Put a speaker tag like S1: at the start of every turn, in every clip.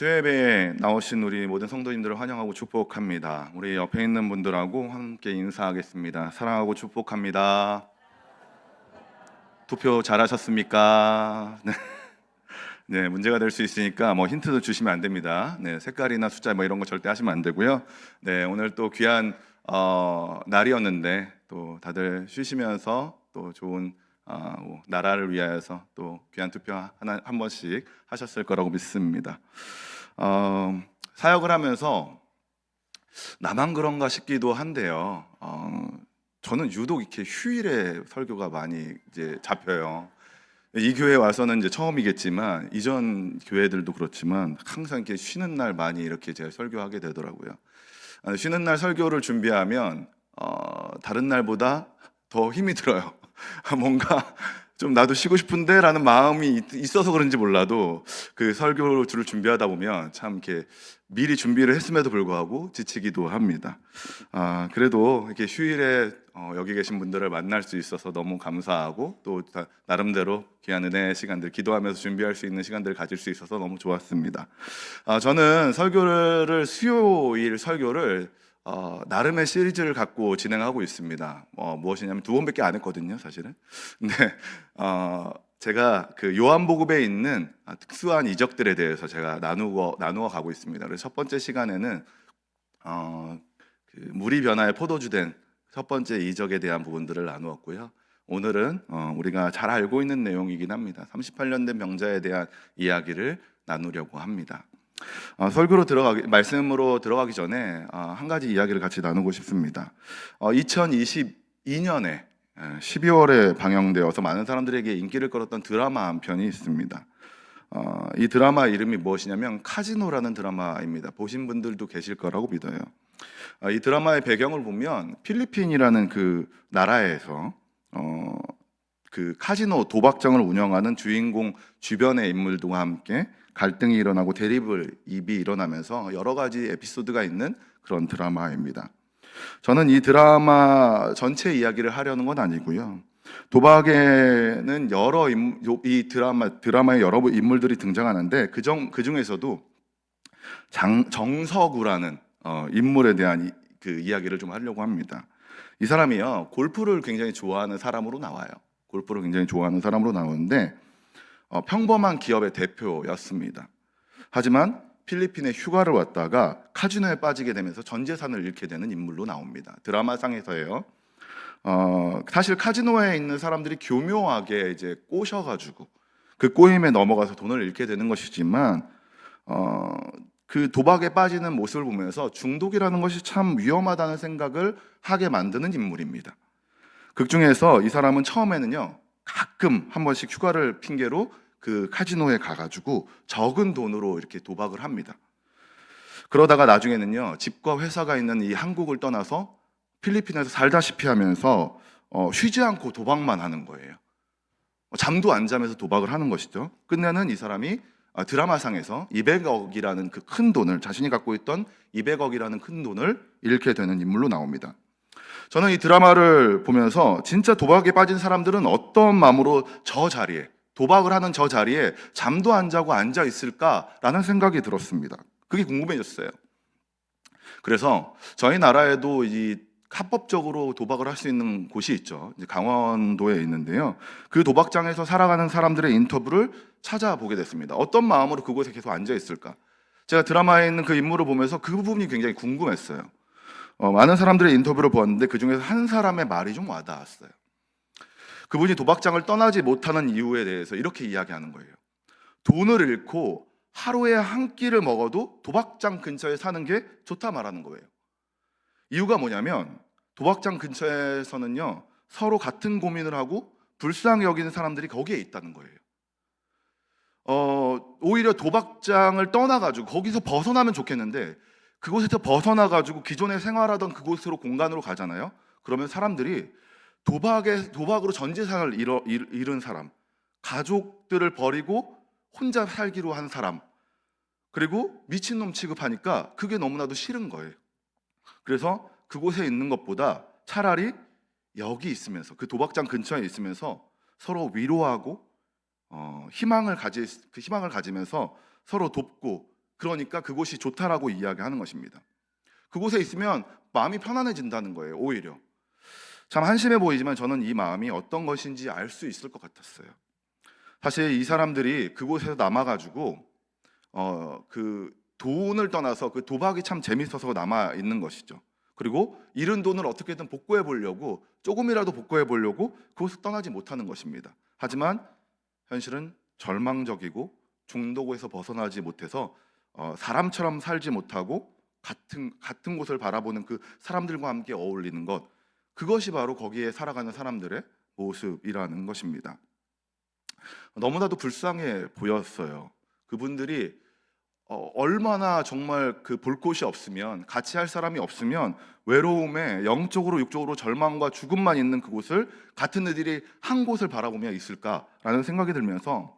S1: 수요예배에 나오신 우리 모든 성도님들을 환영하고 축복합니다. 우리 옆에 있는 분들하고 함께 인사하겠습니다. 사랑하고 축복합니다. 투표 잘하셨습니까? 네, 네, 문제가 될 수 있으니까 뭐 힌트도 주시면 안 됩니다. 네, 색깔이나 숫자 뭐 이런 거 절대 하시면 안 되고요. 네, 오늘 또 귀한 날이었는데 또 다들 쉬시면서 또 좋은 나라를 위하여서 또 귀한 투표 한 번씩 하셨을 거라고 믿습니다. 사역을 하면서 나만 그런가 싶기도 한데요. 저는 유독 이렇게 휴일에 설교가 많이 이제 잡혀요. 이 교회 와서는 이제 처음이겠지만 이전 교회들도 그렇지만 항상 이렇게 쉬는 날 많이 이렇게 제가 설교하게 되더라고요. 쉬는 날 설교를 준비하면 다른 날보다 더 힘이 들어요. 뭔가 좀 나도 쉬고 싶은데라는 마음이 있어서 그런지 몰라도 그 설교를 준비하다 보면 참 이렇게 미리 준비를 했음에도 불구하고 지치기도 합니다. 그래도 이렇게 휴일에 여기 계신 분들을 만날 수 있어서 너무 감사하고 또 나름대로 귀한 은혜의 시간들, 기도하면서 준비할 수 있는 시간들을 가질 수 있어서 너무 좋았습니다. 저는 수요일 설교를 나름의 시리즈를 갖고 진행하고 있습니다. 무엇이냐면 2번밖에 안 했거든요, 사실은. 근데 제가 그 요한복음에 있는 특수한 이적들에 대해서 제가 나누어 가고 있습니다. 그래서 첫 번째 시간에는 그 물이 변화에 포도주된 첫 번째 이적에 대한 부분들을 나누었고요. 오늘은 우리가 잘 알고 있는 내용이긴 합니다. 38년 된 병자에 대한 이야기를 나누려고 합니다. 말씀으로 들어가기 전에 한 가지 이야기를 같이 나누고 싶습니다. 2022년에 12월에 방영되어서 많은 사람들에게 인기를 끌었던 드라마 한 편이 있습니다. 이 드라마 이름이 무엇이냐면 카지노라는 드라마입니다. 보신 분들도 계실 거라고 믿어요. 이 드라마의 배경을 보면 필리핀이라는 그 나라에서 그 카지노 도박장을 운영하는 주인공 주변의 인물들과 함께 갈등이 일어나고 대립이 일어나면서 여러 가지 에피소드가 있는 그런 드라마입니다. 저는 이 드라마 전체 이야기를 하려는 건 아니고요. 도박에는 이 드라마에 여러 인물들이 등장하는데 그 중에서도 정석우라는 인물에 대한 그 이야기를 좀 하려고 합니다. 이 사람이요, 골프를 굉장히 좋아하는 사람으로 나와요. 골프를 굉장히 좋아하는 사람으로 나오는데 평범한 기업의 대표였습니다. 하지만 필리핀에 휴가를 왔다가 카지노에 빠지게 되면서 전 재산을 잃게 되는 인물로 나옵니다. 드라마상에서예요. 사실 카지노에 있는 사람들이 교묘하게 이제 꼬셔가지고 그 꼬임에 넘어가서 돈을 잃게 되는 것이지만 그 도박에 빠지는 모습을 보면서 중독이라는 것이 참 위험하다는 생각을 하게 만드는 인물입니다. 극 중에서 이 사람은 처음에는요, 가끔 한 번씩 휴가를 핑계로 그 카지노에 가가지고 적은 돈으로 이렇게 도박을 합니다. 그러다가 나중에는요, 집과 회사가 있는 이 한국을 떠나서 필리핀에서 살다시피 하면서 쉬지 않고 도박만 하는 거예요. 잠도 안 자면서 도박을 하는 것이죠. 끝내는 이 사람이 드라마상에서 200억이라는 그 큰 돈을, 자신이 갖고 있던 200억이라는 큰 돈을 잃게 되는 인물로 나옵니다. 저는 이 드라마를 보면서 진짜 도박에 빠진 사람들은 어떤 마음으로 도박을 하는 저 자리에 잠도 안 자고 앉아 있을까라는 생각이 들었습니다. 그게 궁금해졌어요. 그래서 저희 나라에도 이 합법적으로 도박을 할 수 있는 곳이 있죠. 이제 강원도에 있는데요. 그 도박장에서 살아가는 사람들의 인터뷰를 찾아보게 됐습니다. 어떤 마음으로 그곳에 계속 앉아 있을까? 제가 드라마에 있는 그 인물을 보면서 그 부분이 굉장히 궁금했어요. 많은 사람들의 인터뷰를 보았는데 그 중에서 한 사람의 말이 좀 와닿았어요. 그분이 도박장을 떠나지 못하는 이유에 대해서 이렇게 이야기하는 거예요. 돈을 잃고 하루에 한 끼를 먹어도 도박장 근처에 사는 게 좋다 말하는 거예요. 이유가 뭐냐면 도박장 근처에서는요, 서로 같은 고민을 하고 불쌍히 여기는 사람들이 거기에 있다는 거예요. 오히려 도박장을 떠나가지고 거기서 벗어나면 좋겠는데 그곳에서 벗어나가지고 기존에 생활하던 그곳으로 공간으로 가잖아요. 그러면 사람들이 도박으로 전 재산을 잃은 사람, 가족들을 버리고 혼자 살기로 한 사람, 그리고 미친놈 취급하니까 그게 너무나도 싫은 거예요. 그래서 그곳에 있는 것보다 차라리 여기 있으면서, 그 도박장 근처에 있으면서 서로 위로하고 희망을 가지면서 서로 돕고 그러니까 그곳이 좋다라고 이야기하는 것입니다. 그곳에 있으면 마음이 편안해진다는 거예요. 오히려 참 한심해 보이지만 저는 이 마음이 어떤 것인지 알 수 있을 것 같았어요. 사실 이 사람들이 그곳에서 남아가지고 그 돈을 떠나서 그 도박이 참 재밌어서 남아 있는 것이죠. 그리고 잃은 돈을 어떻게든 복구해 보려고, 조금이라도 복구해 보려고 그곳을 떠나지 못하는 것입니다. 하지만 현실은 절망적이고 중독에서 벗어나지 못해서 사람처럼 살지 못하고 같은 곳을 바라보는 그 사람들과 함께 어울리는 것, 그것이 바로 거기에 살아가는 사람들의 모습이라는 것입니다. 너무나도 불쌍해 보였어요. 그분들이 얼마나 정말 그 볼 곳이 없으면, 같이 할 사람이 없으면 외로움에 영적으로 육적으로 절망과 죽음만 있는 그곳을 같은 이들이 한 곳을 바라보며 있을까라는 생각이 들면서,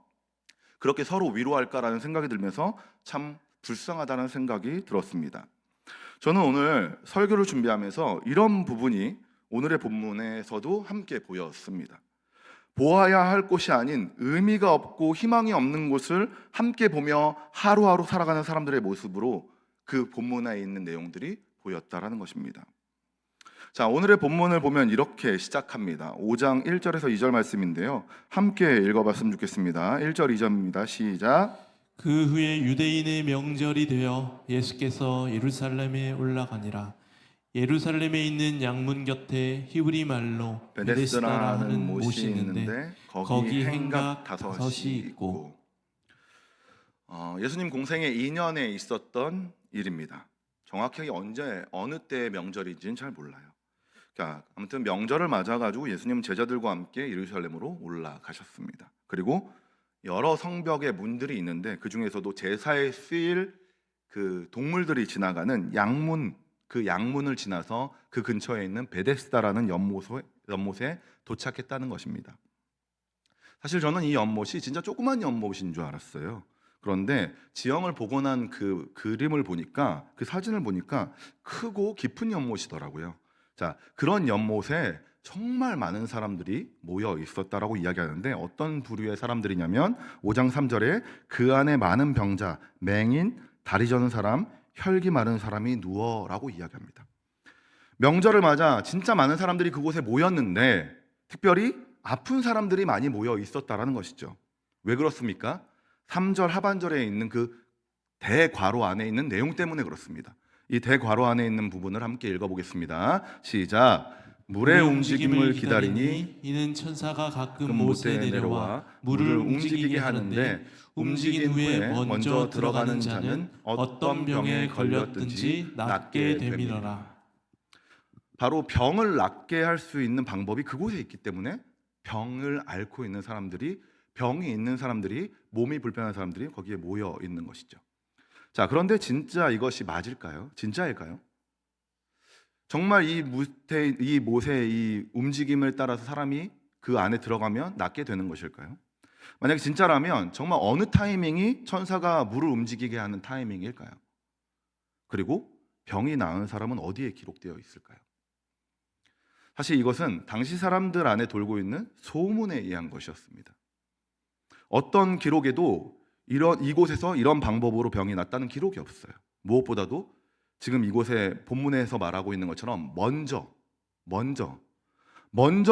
S1: 그렇게 서로 위로할까라는 생각이 들면서 참 불쌍하다는 생각이 들었습니다. 저는 오늘 설교를 준비하면서 이런 부분이 오늘의 본문에서도 함께 보였습니다. 보아야 할 곳이 아닌 의미가 없고 희망이 없는 곳을 함께 보며 하루하루 살아가는 사람들의 모습으로 그 본문에 있는 내용들이 보였다라는 것입니다. 자, 오늘의 본문을 보면 이렇게 시작합니다. 5장 1절에서 2절 말씀인데요, 함께 읽어봤으면 좋겠습니다. 1절 2절입니다. 시작.
S2: 그 후에 유대인의 명절이 되어 예수께서 예루살렘에 올라가니라. 예루살렘에 있는 양문 곁에 히브리 말로 베데스다라 하는 못이 있는데 거기 행각 다섯이 있고.
S1: 예수님 공생의 2년에 있었던 일입니다. 정확하게 언제 어느 때의 명절인지는 잘 몰라요. 그러니까 아무튼 명절을 맞아가지고 예수님 제자들과 함께 예루살렘으로 올라가셨습니다. 그리고 여러 성벽의 문들이 있는데 그 중에서도 제사에 쓰일 그 동물들이 지나가는 양문, 그 양문을 지나서 그 근처에 있는 베데스다라는 연못에 도착했다는 것입니다. 사실 저는 이 연못이 진짜 조그만 연못인 줄 알았어요. 그런데 지형을 복원한 그 그림을 보니까, 그 사진을 보니까 크고 깊은 연못이더라고요. 자, 그런 연못에 정말 많은 사람들이 모여 있었다라고 이야기하는데, 어떤 부류의 사람들이냐면 5장 3절에 그 안에 많은 병자, 맹인, 다리 저는 사람, 혈기 마른 사람이 누워라고 이야기합니다. 명절을 맞아 진짜 많은 사람들이 그곳에 모였는데 특별히 아픈 사람들이 많이 모여 있었다라는 것이죠. 왜 그렇습니까? 3절 하반절에 있는 그 대괄호 안에 있는 내용 때문에 그렇습니다. 이 대괄호 안에 있는 부분을 함께 읽어보겠습니다. 시작. 물의 움직임을 기다리니
S2: 이는 천사가 가끔 못에 내려와 물을 움직이게 하는데 움직인 후에 먼저 들어가는 자는 어떤 병에 걸렸든지 낫게 됨이러라.
S1: 바로 병을 낫게 할 수 있는 방법이 그곳에 있기 때문에 병을 앓고 있는 사람들이, 병이 있는 사람들이, 몸이 불편한 사람들이 거기에 모여 있는 것이죠. 자, 그런데 진짜 이것이 맞을까요? 진짜일까요? 정말 이 못의 이 움직임을 따라서 사람이 그 안에 들어가면 낫게 되는 것일까요? 만약에 진짜라면 정말 어느 타이밍이 천사가 물을 움직이게 하는 타이밍일까요? 그리고 병이 나은 사람은 어디에 기록되어 있을까요? 사실 이것은 당시 사람들 안에 돌고 있는 소문에 의한 것이었습니다. 어떤 기록에도 이곳에서 이런 방법으로 병이 낫다는 기록이 없어요. 무엇보다도 지금 이곳에 본문에서 말하고 있는 것처럼 먼저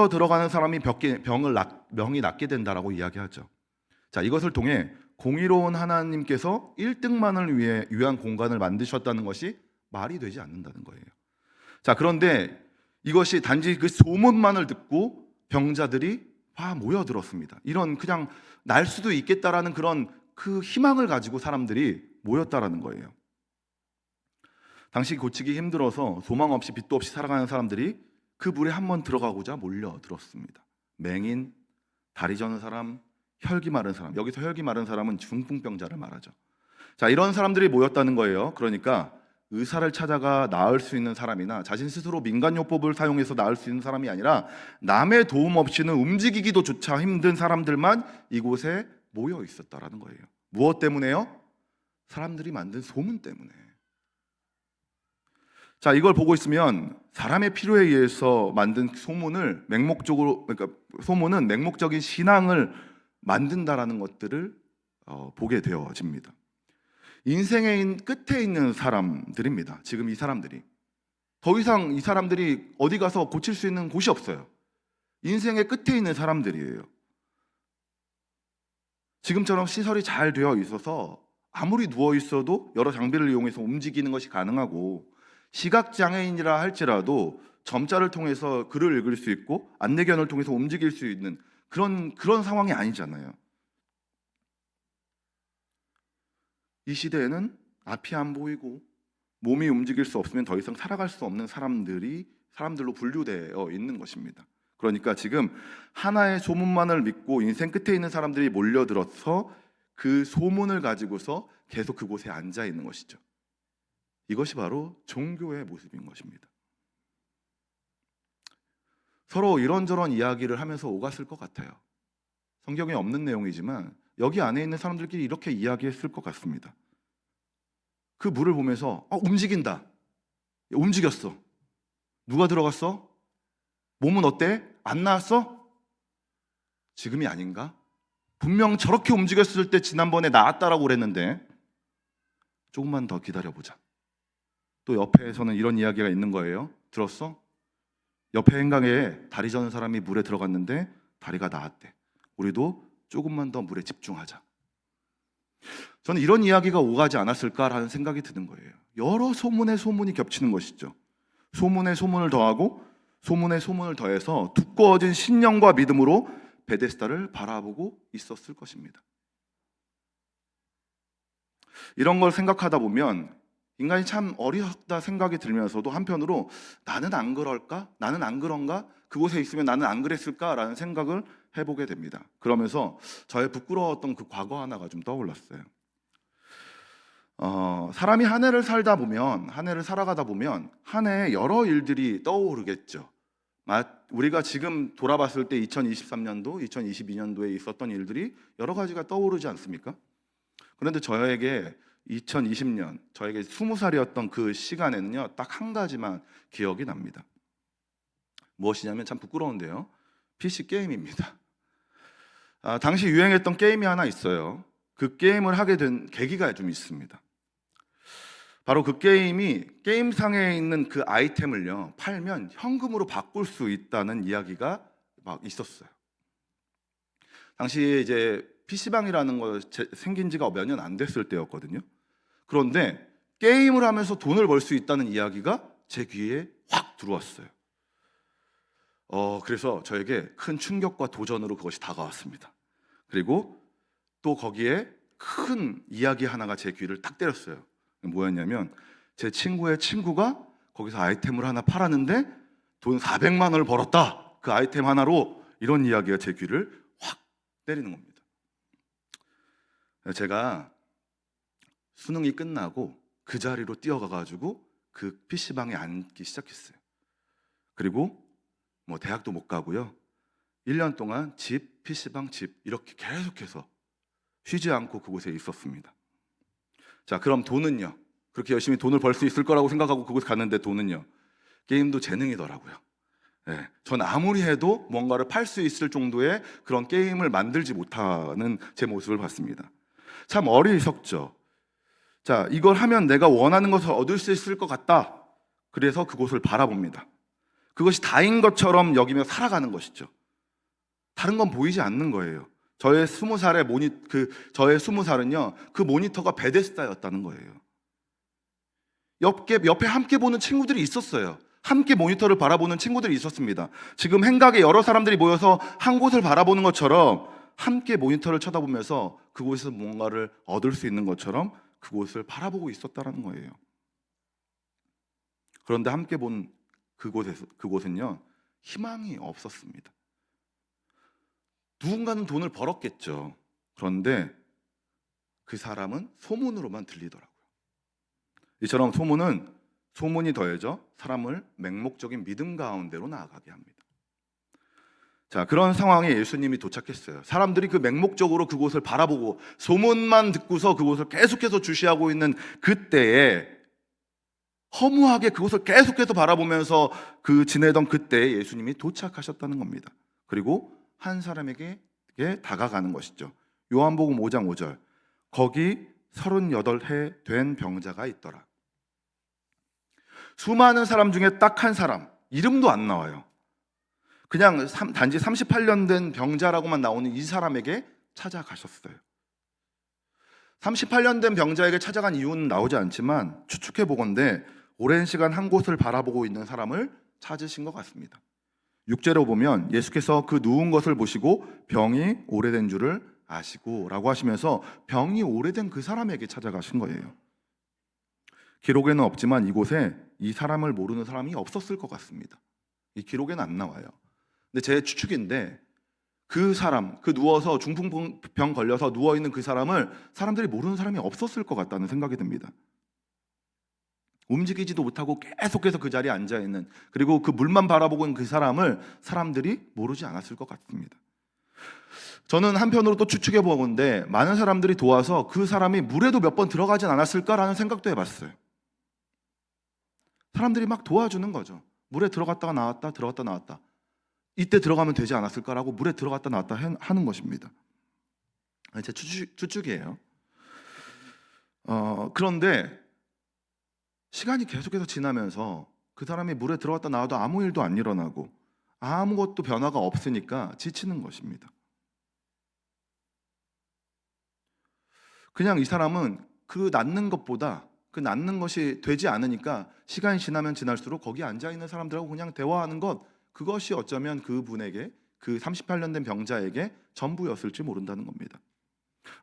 S1: 들어가는 사람이 병이 낫게 된다라고 이야기하죠. 자, 이것을 통해 공의로운 하나님께서 1등만을 위한 공간을 만드셨다는 것이 말이 되지 않는다는 거예요. 자, 그런데 이것이 단지 그 소문만을 듣고 병자들이 다 모여들었습니다. 이런 그냥 날 수도 있겠다라는 그런 그 희망을 가지고 사람들이 모였다라는 거예요. 당시 고치기 힘들어서 소망 없이 빛도 없이 살아가는 사람들이 그 물에 한번 들어가고자 몰려들었습니다. 맹인, 다리 저는 사람, 혈기 마른 사람. 여기서 혈기 마른 사람은 중풍병자를 말하죠. 자, 이런 사람들이 모였다는 거예요. 그러니까 의사를 찾아가 나을 수 있는 사람이나 자신 스스로 민간요법을 사용해서 나을 수 있는 사람이 아니라 남의 도움 없이는 움직이기도 조차 힘든 사람들만 이곳에 모여 있었다라는 거예요. 무엇 때문에요? 사람들이 만든 소문 때문에. 자, 이걸 보고 있으면 사람의 필요에 의해서 만든 소문을 그러니까 소문은 맹목적인 신앙을 만든다라는 것들을 보게 되어집니다. 인생의 끝에 있는 사람들입니다. 지금 이 사람들이 더 이상 이 사람들이 어디 가서 고칠 수 있는 곳이 없어요. 인생의 끝에 있는 사람들이에요. 지금처럼 시설이 잘 되어 있어서 아무리 누워 있어도 여러 장비를 이용해서 움직이는 것이 가능하고, 시각장애인이라 할지라도 점자를 통해서 글을 읽을 수 있고 안내견을 통해서 움직일 수 있는 그런 상황이 아니잖아요. 이 시대에는 앞이 안 보이고 몸이 움직일 수 없으면 더 이상 살아갈 수 없는 사람들로 분류되어 있는 것입니다. 그러니까 지금 하나의 소문만을 믿고 인생 끝에 있는 사람들이 몰려들어서 그 소문을 가지고서 계속 그곳에 앉아 있는 것이죠. 이것이 바로 종교의 모습인 것입니다. 서로 이런저런 이야기를 하면서 오갔을 것 같아요. 성경에 없는 내용이지만 여기 안에 있는 사람들끼리 이렇게 이야기했을 것 같습니다. 그 물을 보면서 움직인다. 움직였어. 누가 들어갔어? 몸은 어때? 안 나았어? 지금이 아닌가? 분명 저렇게 움직였을 때 지난번에 나았다라고 그랬는데 조금만 더 기다려보자. 또 옆에서는 이런 이야기가 있는 거예요. 들었어? 옆에 행강에 다리 저는 사람이 물에 들어갔는데 다리가 나았대. 우리도 조금만 더 물에 집중하자. 저는 이런 이야기가 오가지 않았을까라는 생각이 드는 거예요. 여러 소문에 소문이 겹치는 것이죠. 소문에 소문을 더하고 소문에 소문을 더해서 두꺼워진 신령과 믿음으로 베데스다를 바라보고 있었을 것입니다. 이런 걸 생각하다 보면 인간이 참 어리석다 생각이 들면서도 한편으로 나는 안 그럴까? 나는 안 그런가? 그곳에 있으면 나는 안 그랬을까라는 생각을 해보게 됩니다. 그러면서 저의 부끄러웠던 그 과거 하나가 좀 떠올랐어요. 사람이 한 해를 살아가다 보면 한 해에 여러 일들이 떠오르겠죠. 우리가 지금 돌아봤을 때 2023년도, 2022년도에 있었던 일들이 여러 가지가 떠오르지 않습니까? 그런데 저에게 2020년, 저에게 20살이었던 그 시간에는요, 딱 한 가지만 기억이 납니다. 무엇이냐면 참 부끄러운데요, PC 게임입니다. 당시 유행했던 게임이 하나 있어요. 그 게임을 하게 된 계기가 좀 있습니다. 바로 그 게임이 게임상에 있는 그 아이템을요, 팔면 현금으로 바꿀 수 있다는 이야기가 막 있었어요. 당시에 이제 PC방이라는 거 생긴 지가 몇 년 안 됐을 때였거든요. 그런데 게임을 하면서 돈을 벌 수 있다는 이야기가 제 귀에 확 들어왔어요. 그래서 저에게 큰 충격과 도전으로 그것이 다가왔습니다. 그리고 또 거기에 큰 이야기 하나가 제 귀를 딱 때렸어요. 뭐였냐면 제 친구의 친구가 거기서 아이템을 하나 팔았는데 돈 400만 원을 벌었다. 그 아이템 하나로. 이런 이야기가 제 귀를 확 때리는 겁니다. 제가 수능이 끝나고 그 자리로 뛰어가가지고 그 PC방에 앉기 시작했어요. 그리고 뭐 대학도 못 가고요. 1년 동안 집, PC방, 집 이렇게 계속해서 쉬지 않고 그곳에 있었습니다. 자, 그럼 돈은요? 그렇게 열심히 돈을 벌 수 있을 거라고 생각하고 그곳에 갔는데 돈은요? 게임도 재능이더라고요. 전 아무리 해도 뭔가를 팔 수 있을 정도의 그런 게임을 만들지 못하는 제 모습을 봤습니다. 참 어리석죠. 자, 이걸 하면 내가 원하는 것을 얻을 수 있을 것 같다. 그래서 그곳을 바라봅니다. 그것이 다인 것처럼 여기며 살아가는 것이죠. 다른 건 보이지 않는 거예요. 저의 20살은요, 그 모니터가 베데스다였다는 거예요. 옆에 함께 보는 친구들이 있었어요. 함께 모니터를 바라보는 친구들이 있었습니다. 지금 행각에 여러 사람들이 모여서 한 곳을 바라보는 것처럼 함께 모니터를 쳐다보면서 그곳에서 뭔가를 얻을 수 있는 것처럼 그곳을 바라보고 있었다는 거예요. 그런데 함께 본 그곳은요, 희망이 없었습니다. 누군가는 돈을 벌었겠죠. 그런데 그 사람은 소문으로만 들리더라고요. 이처럼 소문이 더해져 사람을 맹목적인 믿음 가운데로 나아가게 합니다. 자, 그런 상황에 예수님이 도착했어요. 사람들이 그 맹목적으로 그곳을 바라보고 소문만 듣고서 그곳을 계속해서 주시하고 있는 그때에, 허무하게 그곳을 계속해서 바라보면서 지내던 그때에 예수님이 도착하셨다는 겁니다. 그리고 한 사람에게 다가가는 것이죠. 요한복음 5장 5절. 거기 38해 된 병자가 있더라. 수많은 사람 중에 딱 한 사람, 이름도 안 나와요. 그냥 단지 38년 된 병자라고만 나오는 이 사람에게 찾아가셨어요. 38년 된 병자에게 찾아간 이유는 나오지 않지만 추측해 보건대 오랜 시간 한 곳을 바라보고 있는 사람을 찾으신 것 같습니다. 6절로 보면 예수께서 그 누운 것을 보시고 병이 오래된 줄을 아시고 라고 하시면서 병이 오래된 그 사람에게 찾아가신 거예요. 기록에는 없지만 이곳에 이 사람을 모르는 사람이 없었을 것 같습니다. 이 기록에는 안 나와요. 근데 제 추측인데 그 사람, 그 누워서 중풍병 걸려서 누워있는 그 사람을 사람들이 모르는 사람이 없었을 것 같다는 생각이 듭니다. 움직이지도 못하고 계속해서 그 자리에 앉아있는, 그리고 그 물만 바라보고 있는 그 사람을 사람들이 모르지 않았을 것 같습니다. 저는 한편으로 또 추측해 보건데 많은 사람들이 도와서 그 사람이 물에도 몇 번 들어가진 않았을까라는 생각도 해봤어요. 사람들이 막 도와주는 거죠. 물에 들어갔다가 나왔다, 들어갔다 나왔다. 이때 들어가면 되지 않았을까라고 물에 들어갔다 나왔다 하는 것입니다. 제 추측이에요. 그런데 시간이 계속해서 지나면서 그 사람이 물에 들어갔다 나와도 아무 일도 안 일어나고 아무것도 변화가 없으니까 지치는 것입니다. 그냥 이 사람은 그 낫는 것보다 그 낫는 것이 되지 않으니까 시간이 지나면 지날수록 거기 앉아있는 사람들하고 그냥 대화하는 것, 그것이 어쩌면 그분에게, 그 38년 된 병자에게 전부였을지 모른다는 겁니다.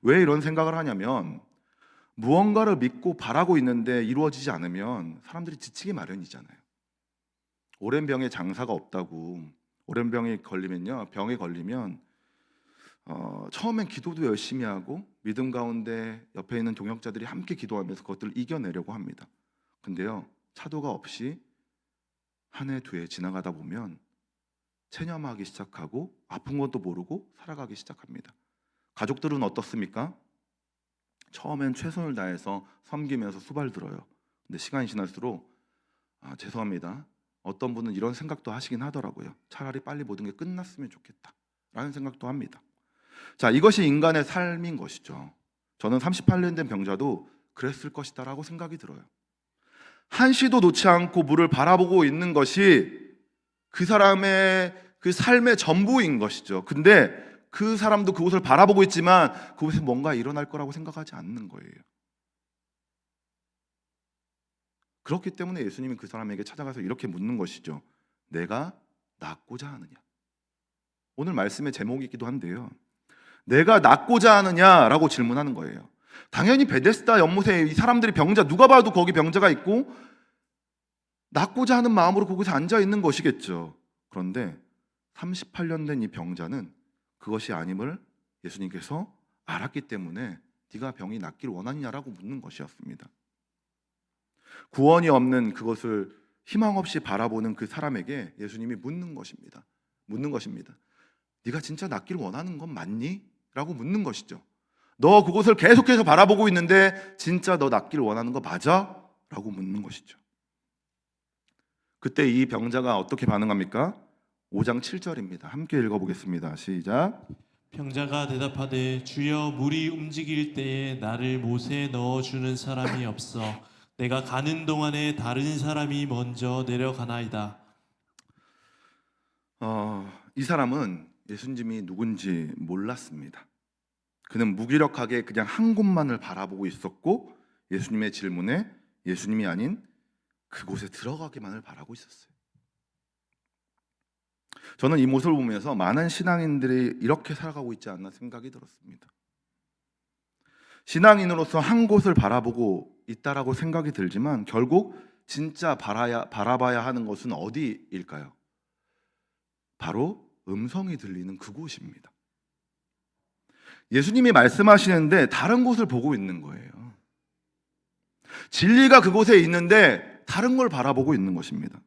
S1: 왜 이런 생각을 하냐면 무언가를 믿고 바라고 있는데 이루어지지 않으면 사람들이 지치기 마련이잖아요. 오랜 병에 장사가 없다고, 오랜 병에 걸리면 처음엔 기도도 열심히 하고 믿음 가운데 옆에 있는 동역자들이 함께 기도하면서 그것들을 이겨내려고 합니다. 근데요, 차도가 없이 한 해, 두 해 지나가다 보면 체념하기 시작하고 아픈 것도 모르고 살아가기 시작합니다. 가족들은 어떻습니까? 처음엔 최선을 다해서 섬기면서 수발 들어요. 근데 시간이 지날수록 죄송합니다. 어떤 분은 이런 생각도 하시긴 하더라고요. 차라리 빨리 모든 게 끝났으면 좋겠다 라는 생각도 합니다. 자, 이것이 인간의 삶인 것이죠. 저는 38년 된 병자도 그랬을 것이다 라고 생각이 들어요. 한시도 놓지 않고 물을 바라보고 있는 것이 그 사람의 그 삶의 전부인 것이죠. 근데 그 사람도 그곳을 바라보고 있지만 그곳에 뭔가 일어날 거라고 생각하지 않는 거예요. 그렇기 때문에 예수님이 그 사람에게 찾아가서 이렇게 묻는 것이죠. 내가 낫고자 하느냐? 오늘 말씀의 제목이기도 한데요. 내가 낫고자 하느냐라고 질문하는 거예요. 당연히 베데스다 연못에 이 사람들이 병자, 누가 봐도 거기 병자가 있고 낫고자 하는 마음으로 거기서 앉아 있는 것이겠죠. 그런데 38년 된 이 병자는 그것이 아님을 예수님께서 알았기 때문에 네가 병이 낫기를 원하느냐라고 묻는 것이었습니다. 구원이 없는 그것을 희망 없이 바라보는 그 사람에게 예수님이 묻는 것입니다. 네가 진짜 낫기를 원하는 건 맞니? 라고 묻는 것이죠. 너 그곳을 계속해서 바라보고 있는데 진짜 너 낫기를 원하는 거 맞아? 라고 묻는 것이죠. 그때 이 병자가 어떻게 반응합니까? 5장 7절입니다. 함께 읽어보겠습니다. 시작.
S2: 병자가 대답하되 주여, 물이 움직일 때에 나를 못에 넣어주는 사람이 없어 내가 가는 동안에 다른 사람이 먼저 내려가나이다.
S1: 이 사람은 예수님이 누군지 몰랐습니다. 그는 무기력하게 그냥 한 곳만을 바라보고 있었고 예수님의 질문에 예수님이 아닌 그곳에 들어가기만을 바라고 있었어요. 저는 이 모습을 보면서 많은 신앙인들이 이렇게 살아가고 있지 않나 생각이 들었습니다. 신앙인으로서 한 곳을 바라보고 있다라고 생각이 들지만 결국 진짜 바라봐야 하는 것은 어디일까요? 바로 음성이 들리는 그곳입니다. 예수님이 말씀하시는데 다른 곳을 보고 있는 거예요. 진리가 그곳에 있는데 다른 걸 바라보고 있는 것입니다.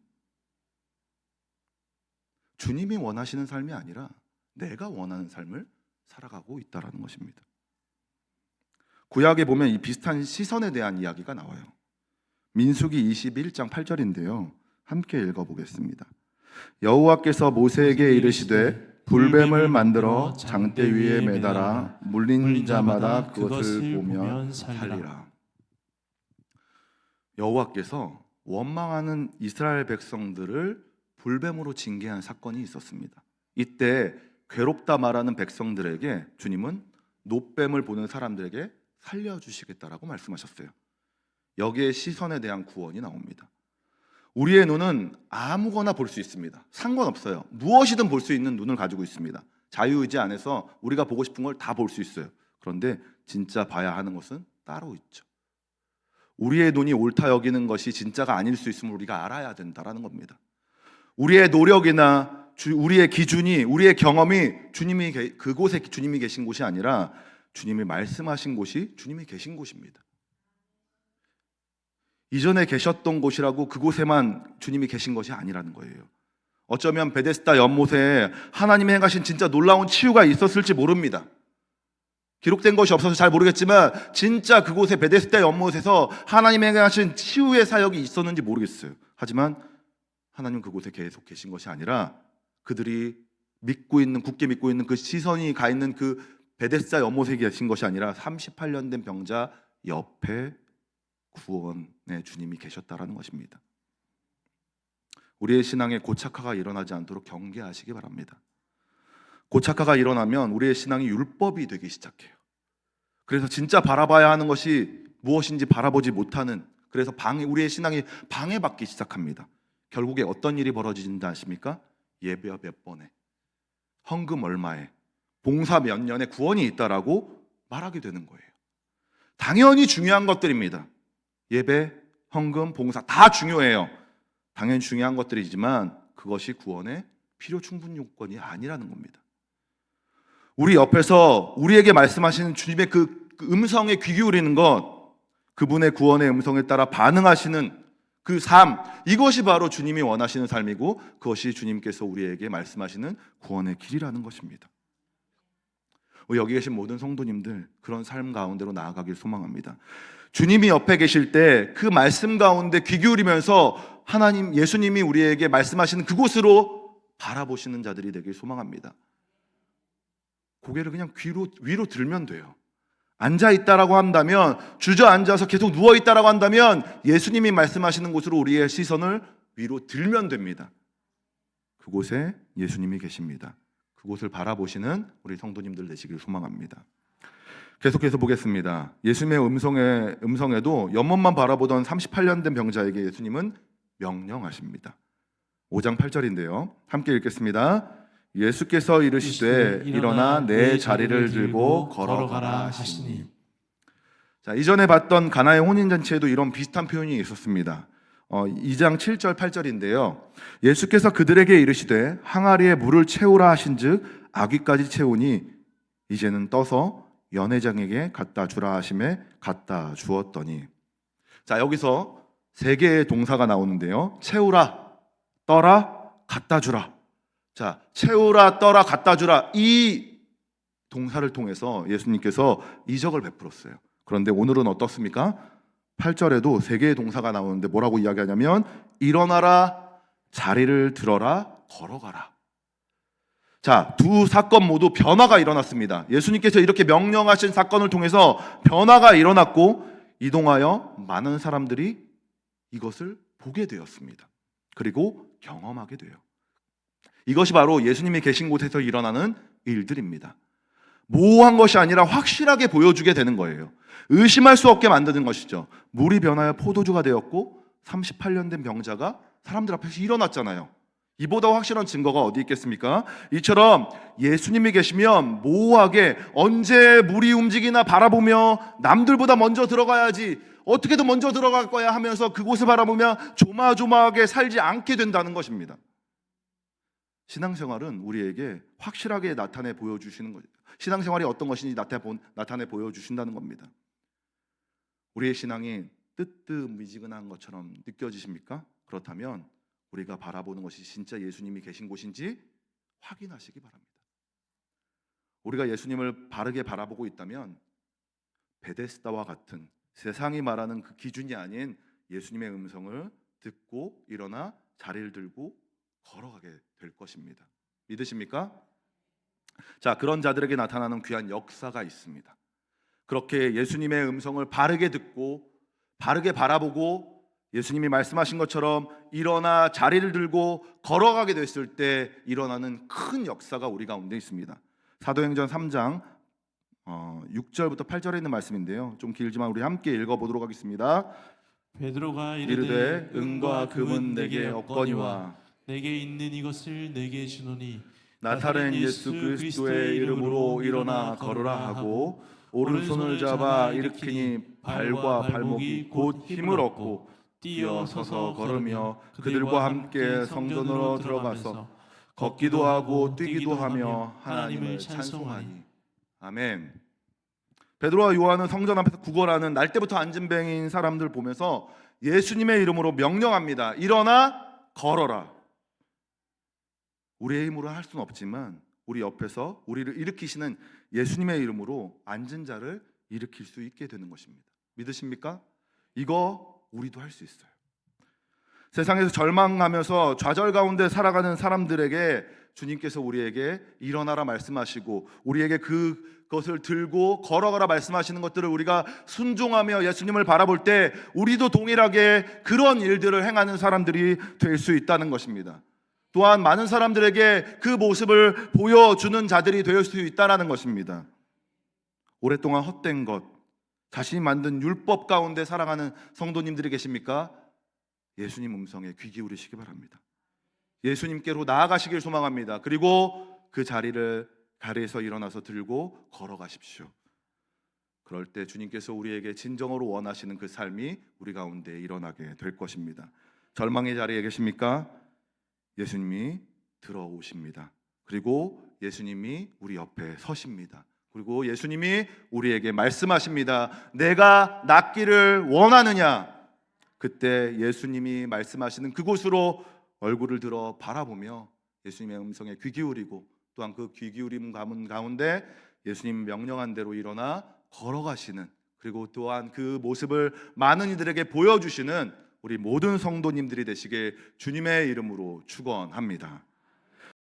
S1: 주님이 원하시는 삶이 아니라 내가 원하는 삶을 살아가고 있다는 것입니다. 구약에 보면 이 비슷한 시선에 대한 이야기가 나와요. 민수기 21장 8절인데요. 함께 읽어보겠습니다. 여호와께서 모세에게 이르시되 불뱀을 만들어 장대 위에 매달아 물린 자마다 그것을 보면 살리라. 여호와께서 원망하는 이스라엘 백성들을 불뱀으로 징계한 사건이 있었습니다. 이때 괴롭다 말하는 백성들에게 주님은 노뱀을 보는 사람들에게 살려주시겠다라고 말씀하셨어요. 여기에 시선에 대한 구원이 나옵니다. 우리의 눈은 아무거나 볼 수 있습니다. 상관없어요. 무엇이든 볼 수 있는 눈을 가지고 있습니다. 자유의지 안에서 우리가 보고 싶은 걸 다 볼 수 있어요. 그런데 진짜 봐야 하는 것은 따로 있죠. 우리의 눈이 옳다 여기는 것이 진짜가 아닐 수 있음을 우리가 알아야 된다라는 겁니다. 우리의 노력이나 우리의 기준이, 우리의 경험이 그곳에 주님이 계신 곳이 아니라 주님이 말씀하신 곳이 주님이 계신 곳입니다. 이전에 계셨던 곳이라고 그곳에만 주님이 계신 것이 아니라는 거예요. 어쩌면 베데스다 연못에 하나님이 행하신 진짜 놀라운 치유가 있었을지 모릅니다. 기록된 것이 없어서 잘 모르겠지만 진짜 그곳에 베데스다 연못에서 하나님이 행하신 치유의 사역이 있었는지 모르겠어요. 하지만 하나님 그곳에 계속 계신 것이 아니라 그들이 굳게 믿고 있는 그 시선이 가 있는 그 베데스다 연못에 계신 것이 아니라 38년 된 병자 옆에 구원의 주님이 계셨다라는 것입니다. 우리의 신앙에 고착화가 일어나지 않도록 경계하시기 바랍니다. 고착화가 일어나면 우리의 신앙이 율법이 되기 시작해요. 그래서 진짜 바라봐야 하는 것이 무엇인지 바라보지 못하는, 그래서 우리의 신앙이 방해받기 시작합니다. 결국에 어떤 일이 벌어지는지 아십니까? 예배 몇 번에, 헌금 얼마에, 봉사 몇 년에 구원이 있다라고 말하게 되는 거예요. 당연히 중요한 것들입니다. 예배, 헌금, 봉사 다 중요해요. 당연히 중요한 것들이지만 그것이 구원의 필요 충분 요건이 아니라는 겁니다. 우리 옆에서 우리에게 말씀하시는 주님의 그 음성에 귀 기울이는 것, 그분의 구원의 음성에 따라 반응하시는 그 삶, 이것이 바로 주님이 원하시는 삶이고 그것이 주님께서 우리에게 말씀하시는 구원의 길이라는 것입니다. 여기 계신 모든 성도님들 그런 삶 가운데로 나아가길 소망합니다. 주님이 옆에 계실 때 그 말씀 가운데 귀 기울이면서 하나님, 예수님이 우리에게 말씀하시는 그곳으로 바라보시는 자들이 되길 소망합니다. 고개를 그냥 위로 들면 돼요. 앉아있다라고 한다면, 주저앉아서 계속 누워있다라고 한다면 예수님이 말씀하시는 곳으로 우리의 시선을 위로 들면 됩니다. 그곳에 예수님이 계십니다. 그곳을 바라보시는 우리 성도님들 되시길 소망합니다. 계속해서 보겠습니다. 예수님의 음성에도 연못만 바라보던 38년 된 병자에게 예수님은 명령하십니다. 5장 8절인데요. 함께 읽겠습니다. 예수께서 이르시되 일어나 내 자리를 들고 걸어가라 하시니. 자, 이전에 봤던 가나의 혼인잔치에도 이런 비슷한 표현이 있었습니다. 2장 7절 8절인데요. 예수께서 그들에게 이르시되 항아리에 물을 채우라 하신즉 아귀까지 채우니 이제는 떠서 연회장에게 갖다 주라 하심에 갖다 주었더니. 자, 여기서 세 개의 동사가 나오는데요. 채우라, 떠라, 갖다 주라. 자, 채우라, 떠라, 갖다 주라, 이 동사를 통해서 예수님께서 이적을 베풀었어요. 그런데 오늘은 어떻습니까? 8절에도 세 개의 동사가 나오는데 뭐라고 이야기하냐면 일어나라, 자리를 들어라, 걸어가라. 자, 두 사건 모두 변화가 일어났습니다. 예수님께서 이렇게 명령하신 사건을 통해서 변화가 일어났고 이동하여 많은 사람들이 이것을 보게 되었습니다. 그리고 경험하게 돼요. 이것이 바로 예수님이 계신 곳에서 일어나는 일들입니다. 모호한 것이 아니라 확실하게 보여주게 되는 거예요. 의심할 수 없게 만드는 것이죠. 물이 변하여 포도주가 되었고 38년 된 병자가 사람들 앞에서 일어났잖아요. 이보다 확실한 증거가 어디 있겠습니까? 이처럼 예수님이 계시면 모호하게 언제 물이 움직이나 바라보며 남들보다 먼저 들어가야지, 어떻게든 먼저 들어갈 거야 하면서 그곳을 바라보며 조마조마하게 살지 않게 된다는 것입니다. 신앙생활은 우리에게 확실하게 나타내 보여주시는 거죠. 신앙생활이 어떤 것인지 나타내 보여주신다는 겁니다. 우리의 신앙이 뜨뜻미지근한 것처럼 느껴지십니까? 그렇다면 우리가 바라보는 것이 진짜 예수님이 계신 곳인지 확인하시기 바랍니다. 우리가 예수님을 바르게 바라보고 있다면 베데스다와 같은 세상이 말하는 그 기준이 아닌 예수님의 음성을 듣고 일어나 자리를 들고 걸어가게 될 것입니다. 믿으십니까? 자, 그런 자들에게 나타나는 귀한 역사가 있습니다. 그렇게 예수님의 음성을 바르게 듣고 바르게 바라보고 예수님이 말씀하신 것처럼 일어나 자리를 들고 걸어가게 됐을 때 일어나는 큰 역사가 우리 가운데 있습니다. 사도행전 3장 6절부터 8절에 있는 말씀인데요, 좀 길지만 우리 함께 읽어보도록 하겠습니다.
S2: 베드로가
S1: 이르되 은과 금은 내게 없거니와
S2: 내게 있는 이것을 내게 주노니
S1: 나사렛 예수 그리스도의 이름으로 일어나 걸으라 하고 오른손을 잡아 일으키니 발과 발목이 곧 힘을 얻고 뛰어 서서 걸으며 그들과 함께 성전으로 들어가서 걷기도 하고 뛰기도 하며 하나님을 찬송하니. 아멘. 베드로와 요한은 성전 앞에서 구걸하는 날때부터 안진뱅이인 사람들 보면서 예수님의 이름으로 명령합니다. 일어나 걸어라. 우리의 힘으로 할 수는 없지만 우리 옆에서 우리를 일으키시는 예수님의 이름으로 앉은 자를 일으킬 수 있게 되는 것입니다. 믿으십니까? 이거 우리도 할 수 있어요. 세상에서 절망하면서 좌절 가운데 살아가는 사람들에게 주님께서 우리에게 일어나라 말씀하시고 우리에게 그것을 들고 걸어가라 말씀하시는 것들을 우리가 순종하며 예수님을 바라볼 때 우리도 동일하게 그런 일들을 행하는 사람들이 될 수 있다는 것입니다. 또한 많은 사람들에게 그 모습을 보여주는 자들이 될 수 있다는 것입니다. 오랫동안 헛된 것, 자신이 만든 율법 가운데 살아가는 성도님들이 계십니까? 예수님 음성에 귀 기울이시기 바랍니다. 예수님께로 나아가시길 소망합니다. 그리고 그 자리에서 일어나서 들고 걸어가십시오. 그럴 때 주님께서 우리에게 진정으로 원하시는 그 삶이 우리 가운데 일어나게 될 것입니다. 절망의 자리에 계십니까? 예수님이 들어오십니다. 그리고 예수님이 우리 옆에 서십니다. 그리고 예수님이 우리에게 말씀하십니다. 내가 낫기를 원하느냐? 그때 예수님이 말씀하시는 그곳으로 얼굴을 들어 바라보며 예수님의 음성에 귀 기울이고 또한 그 귀 기울임 가운데 예수님 명령한 대로 일어나 걸어가시는, 그리고 또한 그 모습을 많은 이들에게 보여주시는 우리 모든 성도님들이 되시길 주님의 이름으로 축원합니다.